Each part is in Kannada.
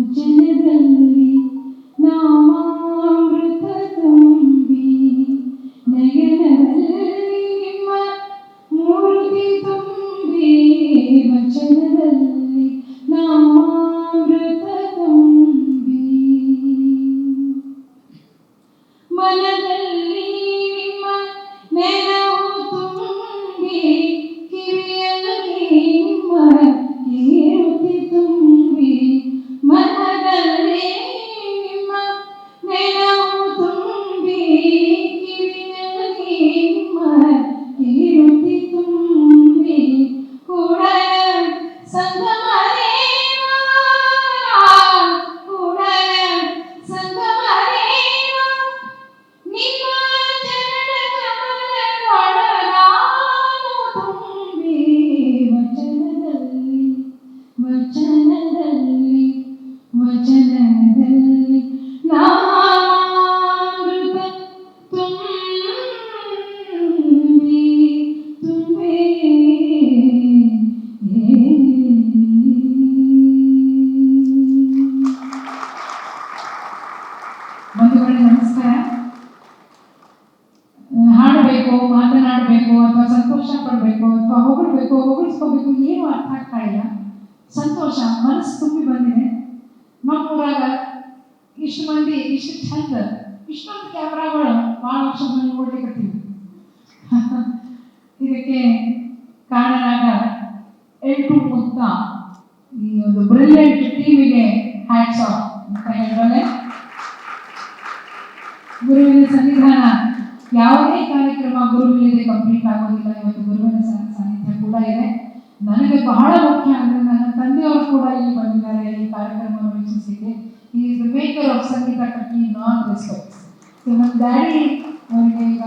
ವಚನದಲ್ಲಿ ನಾಮಾಮೃತ ತುಂಬಿ ನಯನದಲ್ಲಿ ನಿಮ್ಮ ಮೂರ್ತಿ ತುಂಬಿ ವಚನದಲ್ಲಿ ನಾಮಾಮೃತ ತುಂಬಿ ಮನದಲ್ಲಿ ನಿಮ್ಮ ನೆನಪು ತುಂಬಿ ಕಿವಿಯಲ್ಲಿ ನಿಮ್ಮ ಕೀರ್ತಿ ತುಂಬಿ ಮನದಲ್ಲಿ ನಿಮ್ಮ ನೆನಪು ತುಂಬಿ ಕಿವಿಯಲ್ಲಿ ನಿಮ್ಮ ಕೀರ್ತಿ ತುಂಬಿ ಕೂಡಲ ಸಂಗಮದೇವ ಕೂಡಲ ಸಂಗಮದೇವ ನಿಮ್ಮ ಚರಣ ಕಮಲದೊಳಗಾನು ತುಂಬಿ ವಚನದಲ್ಲಿ ವಚನದಲ್ಲಿ ವಚನದಲ್ಲಿ ನಾಮಾಮೃತ ತುಂಬಿ ತುಂಬಿ ಬಂಧುಗಳೇ ನಮಸ್ಕಾರ. ಹಾಡಬೇಕು, ಮಾತನಾಡಬೇಕು ಅಥವಾ ಸಂತೋಷ ಪಡಬೇಕು ಅಥವಾ ಹೊಗಳ್ಬೇಕು, ಹೊಗಳಿಸ್ಕೋಬೇಕು, ಏನು ಅರ್ಥ ಆಗ್ತಾ ಇಲ್ಲ. ಸಂತೋಷ ಮನಸ್ಸು ತುಂಬಿ ಬಂದಿದೆ. ನಮ್ಮೂರಾಗ ಇಷ್ಟು ಮಂದಿ ಇಷ್ಟು ಚಂದ ಇಷ್ಟೊಂದು ಕ್ಯಾಮ್ರಾಗಳು ಭಾಳ ವರ್ಷ ಬಂದು ನೋಡ್ಲಿಕ್ಕತ್ತೀವಿ. ಇದಕ್ಕೆ ಕಾರಣರಾಗ ಎಂಟು ಮುಕ್ತ ಈ ಒಂದು ಬ್ರಿಲಿಯಂಟ್ ಟೀಮಿಗೆ ಹ್ಯಾಟ್ಸ್ ಆಫ್ ಅಂತ ಹೇಳಿದ್ರೆ, ಗುರುವಿನ ಸನ್ನಿಧಾನ ಯಾವುದೇ ಕಾರ್ಯಕ್ರಮ ಗುರುವಿಲ್ಲದೆ ಕಂಪ್ಲೀಟ್ ಆಗೋದಿಲ್ಲ. ಇವತ್ತು ಗುರುವಿನ ಸಾನ್ನಿಧ್ಯ ಕೂಡ ಇದೆ. ನನಗೆ ಬಹಳ ಮುಖ್ಯ ಅಂದರೆ ನನ್ನ ತಂದೆಯವರು ಕೂಡ ಇಲ್ಲಿ ಬಂದಿದ್ದಾರೆ ಈ ಕಾರ್ಯಕ್ರಮವನ್ನು ವೀಕ್ಷಿಸಲಿಕ್ಕೆ. ಈ ಇಸ್ ದ ಮೇಕರ್ ಆಫ್ ಸಂಗೀತ ಕಟ್ಟಿ ನಾನ್ ರೆಸ್ಪೆಕ್ಟ್ಸ್. ನನ್ನ ಡ್ಯಾಡಿ ಅವರಿಗೆ ಈಗ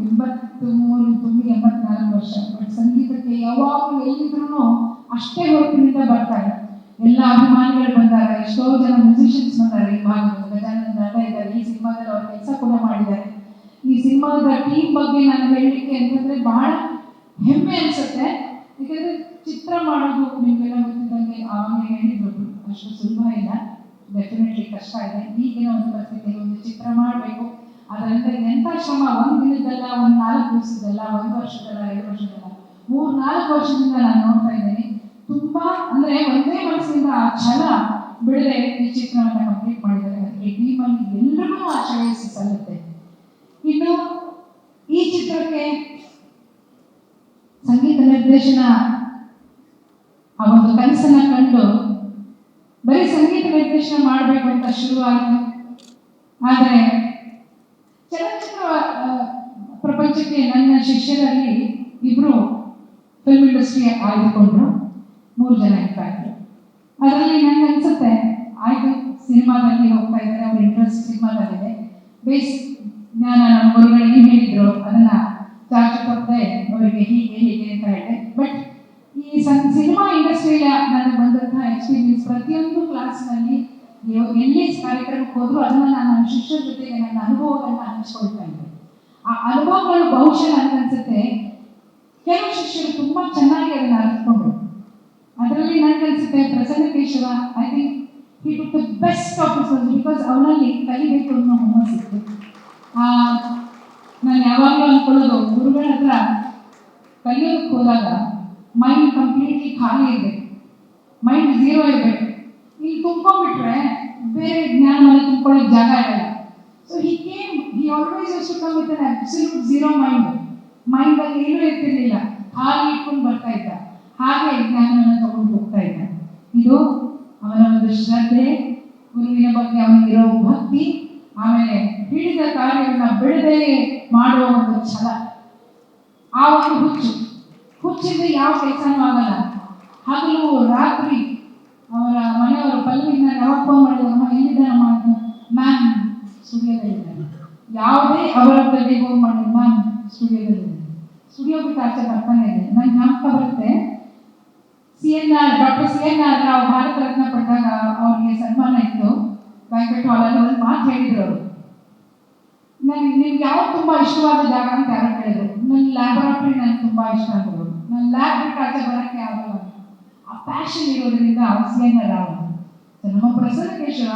83 ತುಂಬಿ 84 ವರ್ಷ. ಬಟ್ ಸಂಗೀತಕ್ಕೆ ಯಾವಾಗಲೂ ಎಲ್ಲಿದ್ರೂ ಅಷ್ಟೇ ಹೊರತಿನಿಂದ ಬರ್ತಾರೆ. ಎಲ್ಲ ಅಭಿಮಾನಿಗಳು ಬಂದಾರೆ, ಎಷ್ಟೋ ಜನ ಮ್ಯೂಸಿಷಿಯನ್ಸ್ ಬಂದಾರೆ. ಈ ಭಾಗದಲ್ಲಿ ಗಜಾನಂದ ನಟ ಇದ್ದಾರೆ, ಈ ಸಿನಿಮಾದಲ್ಲಿ ಅವ್ರ ಕೆಲಸ ಕೂಡ ಮಾಡಿದ್ದಾರೆ. ಈ ಸಿನಿಮಾದ ಟೀಮ್ ಬಗ್ಗೆ ನಾನು ಹೇಳಲಿಕ್ಕೆ ಅಂತಂದರೆ ಬಹಳ ಹೆಮ್ಮೆ ಅನಿಸುತ್ತೆ. ಯಾಕಂದರೆ ಚಿತ್ರ ಮಾಡೋದು ನಿಮಗೆಲ್ಲ ಗೊತ್ತಿದ್ದಂಗೆ ಆವಾಗ ಹೇಳಿದ್ರು ಅಷ್ಟು ಸುಲಭ ಇಲ್ಲ, ಡೆಫಿನೆಟ್ಲಿ ಕಷ್ಟ ಇದೆ. ಈಗಿನ ಒಂದು ಪರಿಸ್ಥಿತಿಗೆ ಒಂದು ಚಿತ್ರ ಮಾಡಬೇಕು, ಅದರಂತ ಎಂಥ ಶ್ರಮ. ಒಂದು ದಿನದಲ್ಲ, ಒಂದು 4 ದಿವಸದಲ್ಲ, 1 ವರ್ಷದಲ್ಲ, 2 ವರ್ಷದಲ್ಲ, 3-4 ವರ್ಷದಿಂದ ನಾನು ನೋಡ್ತಾ ಇದ್ದೀನಿ. ತುಂಬ ಅಂದರೆ ಒಂದೇ ಮನಸ್ಸಿಂದ ಆ ಛಲ ಬಿಡದೆ ಈ ಚಿತ್ರವನ್ನು ಕಂಪ್ಲೀಟ್ ಮಾಡಿದ್ದಾರೆ. ಅದಕ್ಕೆ ಟೀಮಲ್ಲಿ ಎಲ್ಲರಿಗೂ ಆ ಶ್ರೇಯಸ್ಸು ಸಲ್ಲುತ್ತೆ. ಇನ್ನು ಈ ಚಿತ್ರಕ್ಕೆ ಸಂಗೀತ ನಿರ್ದೇಶನ ಆ ಒಂದು ಕನಸನ್ನ ಕಂಡು ಬರೀ ಸಂಗೀತ ನಿರ್ದೇಶನ ಮಾಡಬೇಕು ಅಂತ ಶುರುವಾಯಿತು. ಆದರೆ ಚಲನಚಿತ್ರ ಪ್ರಪಂಚಕ್ಕೆ ನನ್ನ ಶಿಷ್ಯರಲ್ಲಿ 2 ಫಿಲ್ಮ್ ಇಂಡಸ್ಟ್ರಿ ಆಯ್ದುಕೊಂಡ್ರು, 3 ಜನ ಇರ್ತಾಯಿದ್ರು. ಅದರಲ್ಲಿ ನನಗೆ ಅನ್ಸುತ್ತೆ ಆಯಿತು, ಸಿನಿಮಾದಲ್ಲಿ ಹೋಗ್ತಾ ಇದ್ದಾರೆ, ಅವ್ರ ಇಂಟ್ರೆಸ್ಟ್ ಸಿನಿಮಾದಲ್ಲಿದೆ. ಬೇಸ್ ಜ್ಞಾನ ನಮ್ಮ ಗುರುಗಳು ಏನು ಹೇಳಿದ್ರು ಅದನ್ನು ಚಾಚು ತಪ್ಪದೆ ಅವರಿಗೆ ಹೀಗೆ ಅಂತ ಹೇಳಿದೆ. ಬಟ್ ಈ ಸಿನಿಮಾ ಇಂಡಸ್ಟ್ರಿಯ ನನಗೆ ಬಂದಂತಹ ಎಕ್ಸ್ಪೀರಿಯನ್ಸ್, ಪ್ರತಿಯೊಂದು ಕ್ಲಾಸ್ನಲ್ಲಿ ಎಲ್ಲಿ ಕಾರ್ಯಕ್ರಮಕ್ಕೆ ಹೋದ್ರು ಅದನ್ನು ನಾನು ನನ್ನ ಶಿಷ್ಯರ ಜೊತೆಗೆ ನನ್ನ ಅನುಭವಗಳನ್ನ ಹಂಚ್ಕೊಳ್ತಾ ಇದ್ದೆ. ಆ ಅನುಭವಗಳು ಬಹುಶಃ ನನಗನ್ಸುತ್ತೆ ಕೆಲವು ಶಿಷ್ಯರು ತುಂಬ ಚೆನ್ನಾಗಿ ಅದನ್ನು ಅರಿತುಕೊಂಡ್ರು. ಅದರಲ್ಲಿ ನನಗನ್ಸುತ್ತೆ Prasanna Keshava, I think he took the best of his work, because ಅವನಲ್ಲಿ ಕಲಿಬೇಕು ಅನ್ನೋ ಹುಮ್ಮಸ್ಸಿತ್ತು. ನಾನು ಯಾವಾಗಲೂ ಅಂದ್ಕೊಳ್ಳೋದು, ಗುರುಗಳ ಹತ್ರ ಕಲಿಯೋದಕ್ಕೆ ಹೋದಾಗ ಮೈಂಡ್ ಕಂಪ್ಲೀಟ್ಲಿ ಖಾಲಿ ಇರಬೇಕು, ಮೈಂಡ್ ಝೀರೋ ಇರಬೇಕು. ಇಲ್ಲಿ ತುಂಬ್ಕೊಂಡ್ಬಿಟ್ರೆ ಬೇರೆ ಜ್ಞಾನವನ್ನು ತುಂಬ್ಕೊಳ್ಳೋಕೆ ಜಾಗ ಇರಲ್ಲ. So he always use to come with an absolute zero ಮೈಂಡಲ್ಲಿ ಏನೂ ಇರ್ತಿರ್ಲಿಲ್ಲ, ಖಾಲಿ ಇಟ್ಕೊಂಡು ಬರ್ತಾ ಇದ್ದ. ಹಾಗೆ ಜ್ಞಾನವನ್ನು ತಗೊಂಡು ಹೋಗ್ತಾ ಇದ್ದ. ಇದು ಅವನ ಒಂದು ಶ್ರದ್ಧೆ, ಗುರುವಿನ ಬಗ್ಗೆ ಅವನಿಗಿರೋ ಭಕ್ತಿ, ಆಮೇಲೆ ಹಿಡಿದ ಕಾರ್ಯವನ್ನು ಬಿಡದೆ ಮಾಡುವ ಒಂದು ಛಲ, ಆ ಒಂದು ಹುಚ್ಚಿದ್ರೆ ಯಾವ ಕೆಲಸನೂ ಆಗಲ್ಲ. ಹಗಲು ರಾತ್ರಿ ಅವರ ಮನೆಯವರ ಪಲ್ಲವಿನ ಯಾವಾಗ ಫೋನ್ ಮಾಡಿದ್ರು, ಅಮ್ಮ ಎಲ್ಲಿದ್ದಾನಮ್ಮ ಅಂತ, ಮ್ಯಾಮ್ ಸ್ಟುಡಿಯೋದಲ್ಲಿದ್ದಾರೆ. ಯಾವುದೇ ಅವರ ಬಗ್ಗೆ ಫೋನ್ ಮಾಡಿ, ಮ್ಯಾಮ್ ಸ್ಟುಡಿಯೋದಲ್ಲಿದ್ದಾರೆ. ಸ್ಟುಡಿಯೋ ಬಿಟ್ಟು ಆಚೆ ಬರ್ತಾನೆ ಇದೆ. ನನಗೆ ಜ್ಞಾಪಕ ಬರುತ್ತೆ, ಡಾಕ್ಟರ್ CNR ರಾವ್ ಭಾರತ ರತ್ನ ಪಡೆದಾಗ ಅವ್ರಿಗೆ ಸನ್ಮಾನ ಇತ್ತು ಬ್ಯಾಂಕ್ವೆಟ್ ಹಾಲಲ್ಲಿ. ಒಂದು ಮಾತು ಹೇಳಿದ್ರು ಅವರು, ನಿಮ್ಗೆ ಯಾವ್ದು ತುಂಬ ಇಷ್ಟವಾದ ಜಾಗ ಅಂತ ಯಾರೋ ಕೇಳಿದ್ರು. ನನ್ನ ಲ್ಯಾಬೊರೇಟರಿ ನನಗೆ ತುಂಬ ಇಷ್ಟ ಅಂದರು. ನನ್ನ ಲ್ಯಾಬ್ ಬಿಟ್ಟು ಆಚೆ ಬರೋಕ್ಕೆ ಆಗಲ್ಲ. ಆ ಪ್ಯಾಷನ್ ಇರೋದ್ರಿಂದ CNR ರಾವ್ ನಮ್ಮ ಪ್ರಸನ್ನಕೇಶವ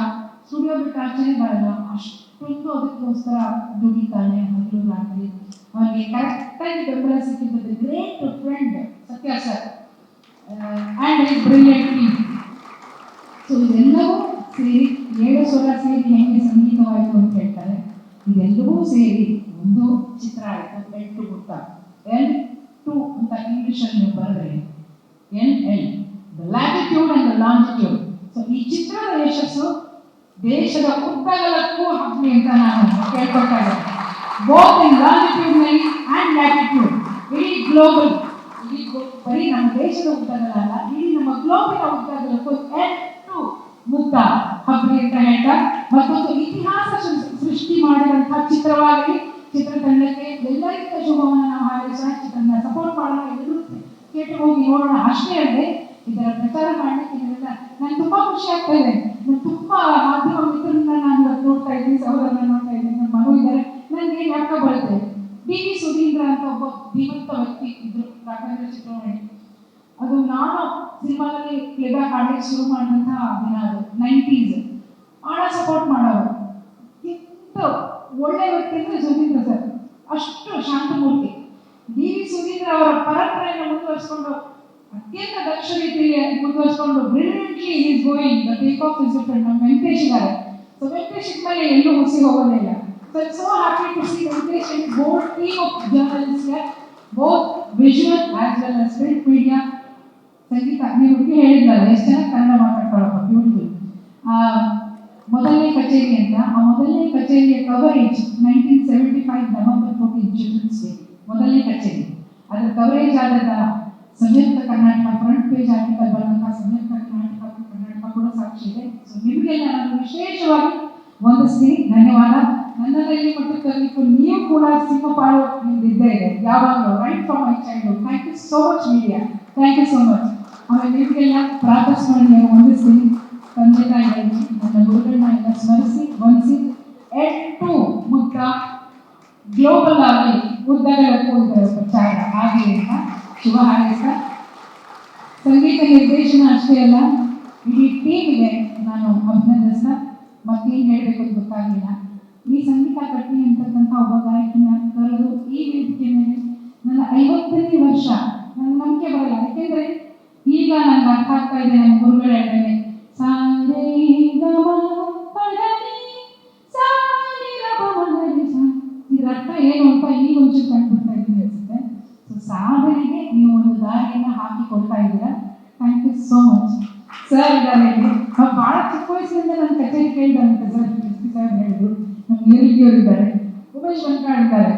ಸ್ಟುಡಿಯೋ ಬಿಟ್ಟು ಆಚೆನೆ ಬರಲ್ಲ, ಅಷ್ಟೊಂದು ಅದಕ್ಕೋಸ್ಕರ ದುಡಿತಾನೆ ಹಗಲು ರಾತ್ರಿ. ಅವನಿಗೆ ಕರೆಕ್ಟಾಗಿ ಬೆಂಬಲ ಸಿಕ್ಕಿದ್ದು ಗ್ರೇಟ್ ಫ್ರೆಂಡ್ ಸತ್ಯ sir and his brilliant team. So ಇದೆಲ್ಲವೂ ಸೇರಿ 7 ಸ್ವರ ಸೇರಿ ಹೆಂಗೆ ಸಂಗೀತವಾಯಿತು ಅಂತ ಹೇಳ್ತಾರೆ. ಇದೆಲ್ಲವೂ ಸೇರಿ ಒಂದು ಚಿತ್ರ ಆಯಿತು, ಬೆಟ್ಟು ಗುಟ್ಟ. L2 ಅಂತ ಇಂಗ್ಲಿಷಲ್ಲಿ ನೀವು ಬರೆದ್ರೆ LL the latitude and the longitude. So ಈ ಚಿತ್ರದ ಯಶಸ್ಸು ದೇಶದ ಉದ್ದಗಲಕ್ಕೂ ಹಬ್ಬಲಿ ಅಂತ ನಾನು ಕೇಳ್ಕೊಳ್ತಾ ಇದ್ದೇನೆ. ಬೋತ್ ಇನ್ ಲಾಂಜಿಟ್ಯೂಡ್ನಲ್ಲಿ ಆ್ಯಂಡ್ ಲ್ಯಾಟಿಟ್ಯೂಡ್, ಇಡೀ ಗ್ಲೋಬಲ್, ಬರೀ ನಮ್ಮ ದೇಶದ ಉದ್ದಗಲಲ್ಲ, ಇಡೀ ನಮ್ಮ ಗ್ಲೋಬಿನ ಉದ್ದಗಲಕ್ಕೂ L2 ಮುಕ್ತ ಹಬ್ಬಲಿ ಅಂತ ಹೇಳ್ತಾ, ಮತ್ತೊಂದು ಇತಿಹಾಸ ಸೃಷ್ಟಿ ಮಾಡಿದಂತಹ ಚಿತ್ರವಾಗಲಿ ಚಿತ್ರತಂಡಕ್ಕೆ ಎಲ್ಲರಿಗಿಂತ ಶುಭವನ್ನು ನಾವು ಹಾರೈಸೋಣ. ಚಿತ್ರನ ಸಪೋರ್ಟ್ ಮಾಡೋಣ, ಎಲ್ಲರೂ ಥಿಯೇಟರ್ ಹೋಗಿ ನೋಡೋಣ. ಅಷ್ಟೇ ಅಲ್ಲದೆ ಇದರ ಪ್ರಚಾರ ಮಾಡಲಿಕ್ಕೆ ನೀವೆಲ್ಲ, ನಂಗೆ ತುಂಬಾ ಖುಷಿ ಆಗ್ತಾ ಇದೆ. ನಾನು ತುಂಬಾ ಮಾಧ್ಯಮ ಮಿತ್ರರನ್ನ ನಾನು ಇವತ್ತು ನೋಡ್ತಾ ಇದ್ದೀನಿ, ಸಹೋದರನ ನೋಡ್ತಾ ಇದ್ದೀನಿ, ನಮ್ಮ ಮಗು ಇದ್ದಾರೆ. ನನಗೆ ಜ್ಞಾಪಕ ಬರುತ್ತೆ, ಡಿ.ವಿ. ಸುಧೀಂದ್ರ ಅಂತ ಒಬ್ಬ ಧೀಮಂತ ವ್ಯಕ್ತಿ ಇದ್ರು ರಾಘವೇಂದ್ರ ಚಿತ್ರವಾಣಿ. ಅದು ನಾನು ಸಿನಿಮಾದಲ್ಲಿ ಪ್ಲೇಬ್ಯಾಕ್ ಆಡ್ಲಿಕ್ಕೆ ಶುರು ಮಾಡಿದಂತಹ ದಿನ, ಅದು 90s. ಭಾಳ ಸಪೋರ್ಟ್ ಮಾಡೋರು. ಎಂತ ಒಳ್ಳೆ ವ್ಯಕ್ತಿ ಅಂದರೆ ಸುಧೀಂದ್ರ ಸರ್, ಅಷ್ಟು ಶಾಂತಮೂರ್ತಿ. ಡಿ.ವಿ. ಸುಧೀಂದ್ರ ಅವರ ಪರಂಪರೆಯನ್ನು ಮುಂದುವರಿಸಿಕೊಂಡು ಅತ್ಯಂತ ದಕ್ಷ ರೀತಿಯಲ್ಲಿ ಮುಂದುವರಿಸಿಕೊಂಡು brilliantly is going. The take off is different. ನಮ್ಮ ವೆಂಕಟೇಶ್ ಇದ್ದಾರೆ. ಸೊ ವೆಂಕಟೇಶ್ ಮೇಲೆ ಎಲ್ಲೂ ಹುಸಿ ಹೋಗೋದೇ ಇಲ್ಲ. So it's so happy to see Venkatesh and bold team of journalist here, both visual as well as print media. ಸಂಗೀತ ನೀವು ಹುಡುಗಿ ಹೇಳಿದ್ರಲ್ಲ, ಎಷ್ಟು ಚೆನ್ನಾಗಿ ಕನ್ನಡ ಮಾತಾಡ್ತಾಳಪ್ಪ, ಬ್ಯೂಟಿಫುಲ್. ಮೊದಲನೇ ಕಚೇರಿ ಅಂತ, ಆ ಮೊದಲನೇ ಕಚೇರಿಯ ಕವರೇಜ್ 1975 ನವೆಂಬರ್ 14 ಚಿಲ್ಡ್ರನ್ಸ್ ಡೇ ಮೊದಲನೇ ಕಚೇರಿ. ಅದರ ಕವರೇಜ್ ಆದಾಗ ಸಂಯುಕ್ತ ಕರ್ನಾಟಕ ಫ್ರಂಟ್ ಪೇಜ್ ಆರ್ಟಿಕಲ್ ಬರೆದಂತಹ ಸಂಯುಕ್ತ ಕರ್ನಾಟಕ ಕೂಡ ಸಾಕ್ಷಿ ಇದೆ. ಸೊ ನಿಮಗೆಲ್ಲ ನಾನು ವಿಶೇಷವಾಗಿ ವಂದಿಸ್ತೀನಿ, ಧನ್ಯವಾದ. ನನ್ನಲ್ಲಿ ಮತ್ತು ಕಲಿತು ನೀವು ಕೂಡ ಸಿಂಹಪಾಲು ನಿಮ್ದಿದ್ದೇ ಇದೆ ಯಾವಾಗಲೂ, right from my childhood. Thank you so much media, thank you so much. ಆಮೇಲೆ ನಿಮಗೆಲ್ಲ ಪ್ರಾರ್ಥನೆ ವಂದಿಸ್ತೀನಿ. ತಂದೆ ತಾಯಿಗಳಿಗೆ ನನ್ನ ಗುರುಗಳನ್ನ ಎಲ್ಲ ಸ್ಮರಿಸಿ ವಂದಿಸಿ L2 ಮುಕ್ತ ಗ್ಲೋಬಲ್ ಆಗಿ ಉದ್ದಗಲಕ್ಕೂ ಇದರ ಪ್ರಚಾರ ಹಾಗೆ ಅಂತ ಶುಭ ಹಾರೈಸ್ತಾ, ಸಂಗೀತ ನಿರ್ದೇಶನ ಅಷ್ಟೇ ಅಲ್ಲ, ಇಡೀ ಟೀಮಿಗೆ ನಾನು ಅಭಿನಂದಿಸ್ತಾ ಮತ್ತೇನು ಹೇಳಬೇಕು ಅಂತ ಗೊತ್ತಾಗಲಿಲ್ಲ. ಈ ಸಂಗೀತ ಕಟ್ಟಿ ಅಂತಕ್ಕಂಥ ಒಬ್ಬ ಗಾಯಕಿನ ಕರೆದು ಈ ವೇದಿಕೆ ಮೇಲೆ ನನ್ನ 50ನೇ ವರ್ಷ, ನನಗೆ ನಂಬಿಕೆ ಬರಲ್ಲ. ಯಾಕೆಂದರೆ ಈಗ ನನಗೆ ಅರ್ಥ ಆಗ್ತಾ ಇದೆ ನಮ್ಮ ಗುರುಗಳ ಹೇಳ್ತಾರೆ, ಇದರ ಅರ್ಥ ಏನು ಅಂತ ಈಗ ಒಂಚೂರು ಕಂಡುಬಿಡ್ತಾ ಇದ್ದೀನಿ ಅನಿಸುತ್ತೆ. ಸೊ ಸಾಧನೆಗೆ ನೀವು ಒಂದು ದಾರಿಯನ್ನು ಹಾಕಿಕೊಡ್ತಾ ಇದ್ದೀರಾ. Thank you so much. Sir ಇದ್ದಾರೆ, ನಾವು ಭಾಳ ಚಿಕ್ಕ ವಯಸ್ಸಿನಿಂದ ನನ್ನ ಕಚೇರಿ ಕೇಳಿದಂತೆ ಸರ್, ಸಾಹೇಬ್ ಹೇಳಿದ್ರು. ನಮ್ಮ ನೀರಿಗಿಯವರು ಇದ್ದಾರೆ, ಉಮೇಶ್ ವೆಂಕಟ್ ಇದ್ದಾರೆ,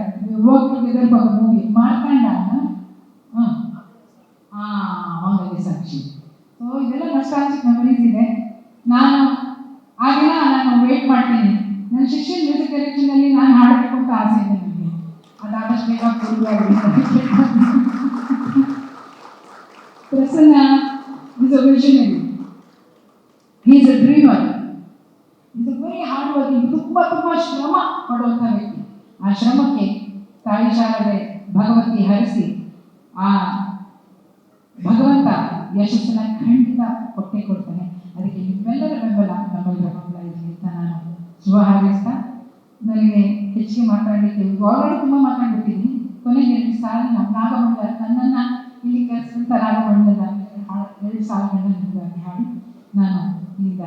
work together for the movie Markanda. ಹಾಗಾಗಿ ಸಾಕ್ಷಿ. ಸೊ ಇದೆಲ್ಲ ನಸ್ಟಾಲ್ಜಿಕ್ ಮೆಮರೀಸ್ ಇದೆ. ನಾನು ಆ ದಿನ ನಾನು ವೇಟ್ ಮಾಡ್ತೀನಿ. ನನ್ನ ಶಿಕ್ಷಣ ಮ್ಯೂಸಿಕ್ ಡೈರೆಕ್ಷನಲ್ಲಿ ನಾನು ಹಾಡಬೇಕು ಅಂತ ಆಸೆ ಇದೆ ನನಗೆ. ಅದಾದಷ್ಟು ಬೇಗ Prasanna is a visionary. He is a dreamer. He is a very hard working. ತುಂಬ ಶ್ರಮ ಪಡುವಂಥ ವ್ಯಕ್ತಿ. ಆ ಶ್ರಮಕ್ಕೆ ತಾಯಿ ಶಾರದೆ ಭಗವತಿ ಹರಿಸಿ ಆ ಭಗವಂತ ಯಶಸ್ಸನ್ನ ಖಂಡಿತ ಕೊಟ್ಟೇ ಕೊಡ್ತಾನೆ. ಅದಕ್ಕೆ ನಿಮ್ಮೆಲ್ಲರ ಬೆಂಬಲ, ನಮ್ಮೆಲ್ಲರ ಬೆಂಬಲ ಇರಲಿ ಅಂತ ನಾನು ಶುಭ ಹಾರೈಸ್ತಾ, ನನಗೆ ಹೆಚ್ಚಿಗೆ ಮಾತಾಡಲಿಕ್ಕೆ ಆಲ್ರೆಡಿ ತುಂಬ ಮಾತಾಡ್ಬಿಟ್ಟಿದ್ದೀನಿ. ಕೊನೆಗೆ 2 ಸಾಲು ನಾಗಮಂಡಲ ನನ್ನನ್ನು ಇಲ್ಲಿ ಕರೆಸಿದಂಥ ನಾಗಮಂಡಲದ 2 ಸಾಲುಗಳನ್ನ ನಿಮಗಾಗಿ ಹಾಡಿ ನಾನು ಈಗ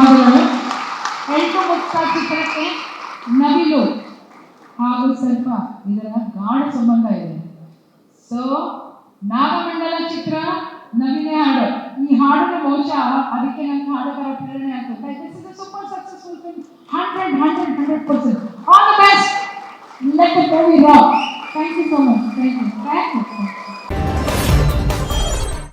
ಧನ್ಯವಾದಗಳು. ಎಂಟು ಮುಕ್ತ ಚಿತ್ರಕ್ಕೆ ನವಿಲು ಹಾಗೂ ಸ್ವಲ್ಪ ಇದರ ಗಾಢ ಸಂಬಂಧ ಇದೆ. ಸೊ ನಾಗಮಂಡಲ ಚಿತ್ರ ನವಿಲೆ ಹಾಡು, ಈ ಹಾಡನ್ನು ಬಹುಶಃ ಅದಕ್ಕೆ ನನ್ನ ಹಾಡುಗಾರ ಪ್ರೇರಣೆ ಆಗ್ತದೆ. This is a super successful film. 100%. All the best. Let the movie rock. Thank you so much. Thank you.